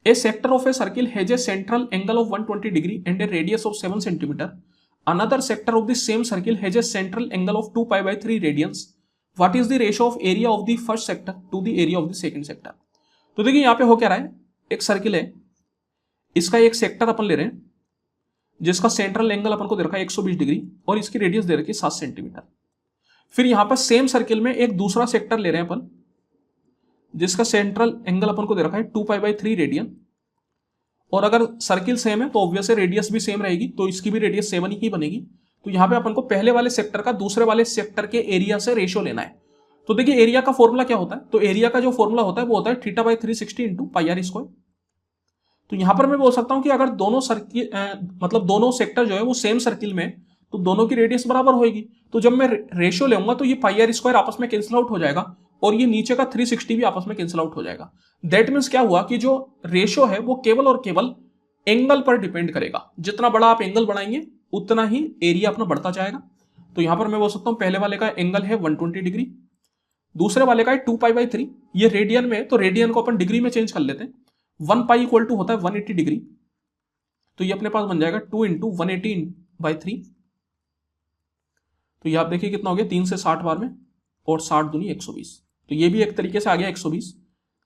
A sector of a circle has a central angle of 120 degree and a radius of 7 centimetre. Another sector of the same circle has a central angle of 2π/3 radians. What is the ratio of area of the first sector to the area of the second sector. तो देखिए यहाँ पे हो क्या रहा है, एक circle है, इसका एक सेक्टर अपन ले रहे हैं जिसका सेंट्रल एंगल अपन को दे रखा है 120 डिग्री और इसकी रेडियस दे रखी है 7 सेंटीमीटर. फिर यहां पर सेम सर्किल में एक दूसरा सेक्टर ले रहे हैं अपन जिसका सेंट्रल एंगल अपन को दे रखा है 2π/3 रेडियन. और अगर सर्किल सेम है तो ऑब्वियस रेडियस भी सेम रहेगी, तो इसकी भी रेडियस 7 ही बनेगी. तो यहां पे अपन को पहले वाले सेक्टर का दूसरे वाले सेक्टर के एरिया से रेशियो लेना है. तो देखिए एरिया का फॉर्मूला क्या होता है, तो एरिया का जो फॉर्मूला होता है वो होता है θ/360 इंटू πr². तो यहां पर मैं बोल सकता हूं कि अगर दोनों सर्किल मतलब दोनों सेक्टर जो है वो सेम सर्किल में, तो दोनों की रेडियस बराबर होगी. तो जब मैं रेशियो लूंगा तो ये πr² आपस में कैंसिल आउट हो जाएगा और ये नीचे का 360 भी आपस में कैंसिल आउट हो जाएगा. दैट मीन्स क्या हुआ कि जो रेशियो है वो केवल और केवल एंगल पर डिपेंड करेगा. जितना बड़ा आप एंगल बढ़ाएंगे उतना ही एरिया अपना बढ़ता जाएगा. तो यहां पर मैं बोल सकता हूं पहले वाले का एंगल है 120 डिग्री, दूसरे वाले का है 2π/3. ये रेडियन में, तो रेडियन को अपन डिग्री में चेंज कर लेते हैं. 1π इक्वल टू होता है 180 डिग्री, तो ये अपने पास बन जाएगा 2 इंटू 180/3. तो ये आप देखिए कितना हो गया, 3 से 60 बार में, और 60 दूनी 120. तो ये भी एक तरीके से आ गया 120.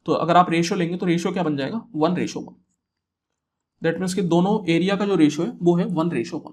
तो अगर आप रेशियो लेंगे तो रेशियो क्या बन जाएगा, 1:1. दैट मीन्स कि दोनों एरिया का जो रेशियो है वो है 1:1.